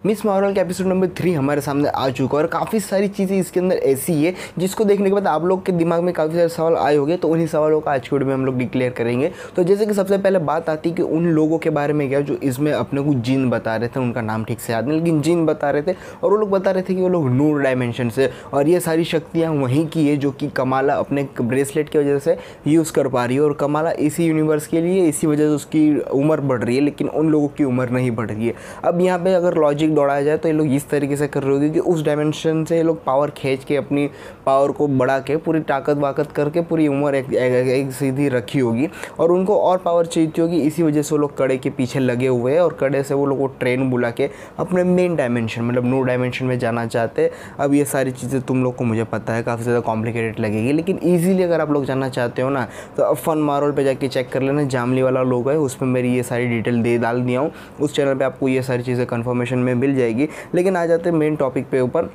Miss Marvel का episode number 3 हमारे सामने आ चुका है और काफ़ी सारी चीज़ें इसके अंदर ऐसी है जिसको देखने के बाद आप लोग के दिमाग में काफ़ी सारे सवाल आए होंगे। तो उन्हीं सवालों का आज के वीडियो में हम लोग डिक्लेयर करेंगे। तो जैसे कि सबसे पहले बात आती है कि उन लोगों के बारे में क्या जो इसमें अपने को जिन बता रहे थे, उनका नाम ठीक से याद नहीं, लेकिन जिन बता रहे थे और वो लोग बता रहे थे कि वो लोग नूर डायमेंशन से और ये सारी शक्तियाँ वहीं की है जो कि कमाला अपने ब्रेसलेट की वजह से यूज़ कर पा रही है। और कमाला इसी यूनिवर्स के लिए इसी वजह से उसकी उम्र बढ़ रही है, लेकिन उन लोगों की उम्र नहीं बढ़ रही है। अब यहाँ पे अगर लॉजिक दौड़ाया जाए तो ये लोग इस तरीके से कर रहे होंगे कि उस डायमेंशन से ये लोग पावर खींच के अपनी पावर को बढ़ा के पूरी ताकत वाकत करके पूरी उम्र एक सीधी रखी होगी और उनको और पावर चाहिए होगी। इसी वजह से वो लोग कड़े के पीछे लगे हुए हैं और कड़े से वो लोग वो ट्रेन बुला के अपने मेन डायमेंशन मतलब नूर डायमेंशन में जाना चाहते हैं। अब ये सारी चीज़ें तुम लोग को मुझे पता है काफ़ी ज़्यादा कॉम्प्लिकेटेड लगेगी, लेकिन ईजिली अगर आप लोग जानना चाहते हो ना तो अब फन मार्वल पे जाके चेक कर लेना, जामली वाला लोगो है उसमें मेरी ये सारी डिटेल डाल दिया हूँ। उस चैनल पे आपको ये सारी चीज़ें कन्फर्मेशन में मिल जाएगी। लेकिन आ जाते हैं मेन टॉपिक पे ऊपर।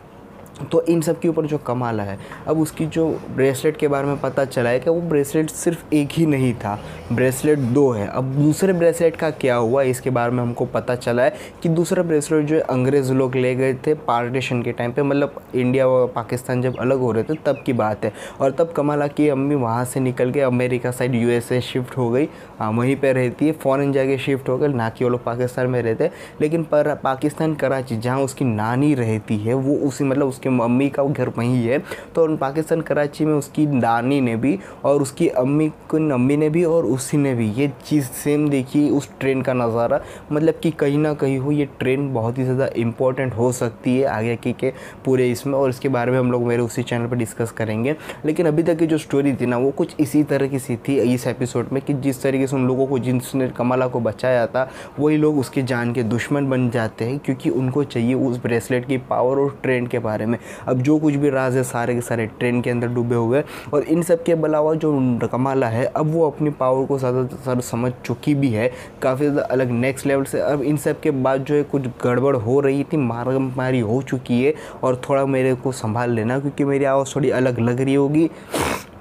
तो इन सब के ऊपर जो कमाल है, अब उसकी जो ब्रेसलेट के बारे में पता चला है कि वो ब्रेसलेट सिर्फ एक ही नहीं था, ब्रेसलेट 2 है। अब दूसरे ब्रेसलेट का क्या हुआ इसके बारे में हमको पता चला है कि दूसरा ब्रेसलेट जो अंग्रेज़ लोग ले गए थे पार्टीशन के टाइम पे, मतलब इंडिया व पाकिस्तान जब अलग हो रहे थे तब की बात है। और तब कमाला की अम्मी वहाँ से निकल के अमेरिका साइड USA शिफ्ट हो गई, वहीं पर रहती है, फ़ॉरेन जाके शिफ्ट हो गए, ना कि वो लोग पाकिस्तान में रहते। लेकिन पर पाकिस्तान कराची जहाँ उसकी नानी रहती है वो उसी मतलब उसके मम्मी का घर वहीं है। तो पाकिस्तान कराची में उसकी नानी ने भी और उसकी अम्मी ने भी और उसी ने भी ये चीज़ सेम देखी, उस ट्रेन का नज़ारा। मतलब कि कहीं ना कहीं हो ये ट्रेन बहुत ही ज़्यादा इम्पोर्टेंट हो सकती है आगे के पूरे इसमें, और इसके बारे में हम लोग मेरे उसी चैनल पर डिस्कस करेंगे। लेकिन अभी तक की जो स्टोरी थी ना वो कुछ इसी तरह की सी थी इस एपिसोड में कि जिस तरीके से उन लोगों को जिसने कमाला को बचाया था वही लोग उसके जान के दुश्मन बन जाते हैं, क्योंकि उनको चाहिए उस ब्रेसलेट की पावर और ट्रेन के बारे में। अब जो कुछ भी राज है सारे के सारे ट्रेन के अंदर डूबे हुए, और इन सब के अलावा जो कमाला है अब वो अपनी पावर को ज़्यादा समझ चुकी भी है, काफ़ी ज़्यादा अलग नेक्स्ट लेवल से। अब इन सब के बाद जो है कुछ गड़बड़ हो रही थी, मारामारी हो चुकी है, और थोड़ा मेरे को संभाल लेना क्योंकि मेरी आवाज़ थोड़ी अलग लग रही होगी,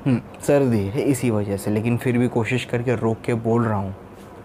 सर्दी है इसी वजह से, लेकिन फिर भी कोशिश करके रोक के बोल रहा हूँ।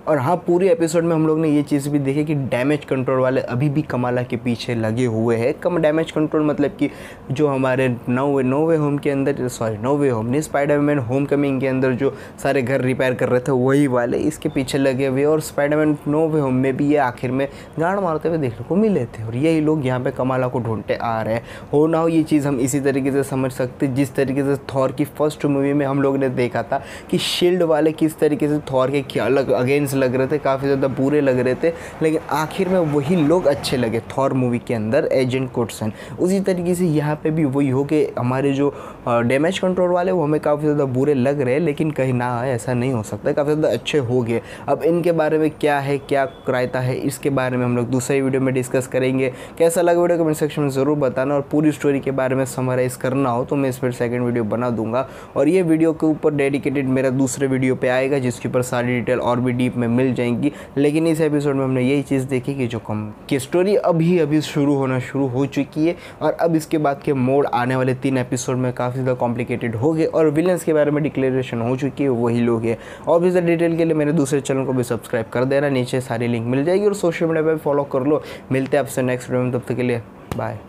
और हाँ, पूरे एपिसोड में हम लोग ने ये चीज़ भी देखी कि डैमेज कंट्रोल वाले अभी भी कमाला के पीछे लगे हुए हैं। कम डैमेज कंट्रोल मतलब कि जो हमारे नो वे होम के अंदर, सॉरी नो वे होम नहीं, स्पाइडरमैन होम कमिंग के अंदर जो सारे घर रिपेयर कर रहे थे वही वाले इसके पीछे लगे हुए। और स्पाइडरमैन नो वे होम में भी ये आखिर में गाड़ मारते हुए देखने को मिले थे, और यही लोग यहाँ पे कमाला को ढूंढते आ रहे हैं। हो ना हो ये चीज़ हम इसी तरीके से समझ सकते जिस तरीके से थॉर की फर्स्ट मूवी में हम लोग ने देखा था कि शील्ड वाले किस तरीके से थॉर के अलग अगेंस्ट लग रहे थे, काफ़ी ज़्यादा बुरे लग रहे थे, लेकिन आखिर में वही लोग अच्छे लगे थॉर मूवी के अंदर, एजेंट कोर्सन। उसी तरीके से यहाँ पे भी वही हो कि हमारे जो डैमेज कंट्रोल वाले वो हमें काफ़ी ज़्यादा बुरे लग रहे हैं, लेकिन कहीं ना ऐसा नहीं हो सकता, काफ़ी ज़्यादा अच्छे हो गए। अब इनके बारे में क्या है क्या रायता है इसके बारे में हम लोग दूसरे वीडियो में डिस्कस करेंगे। कैसा लगा वीडियो कमेंट सेक्शन में ज़रूर बताना, और पूरी स्टोरी के बारे में समराइज़ करना हो तो मैं इस पर सेकेंड वीडियो बना दूंगा, और ये वीडियो के ऊपर डेडिकेटेड मेरा दूसरे वीडियो पे आएगा जिसके ऊपर सारी डिटेल और भी डीप में मिल जाएंगी। लेकिन इस एपिसोड में हमने यही चीज़ देखी कि जो की स्टोरी अभी शुरू हो चुकी है, और अब इसके बाद के मोड आने वाले 3 एपिसोड में काफ़ी ज़्यादा कॉम्प्लिकेटेड हो गए, और विलन्स के बारे में डिक्लेरेशन हो चुकी है, वही लोग हैं। और भी ज़्यादा डिटेल के लिए मेरे दूसरे चैनल को भी सब्सक्राइब कर देना, नीचे सारी लिंक मिल जाएगी, और सोशल मीडिया पर फॉलो कर लो। मिलते हैं आपसे नेक्स्ट वीडियो में, तब तक के लिए बाय।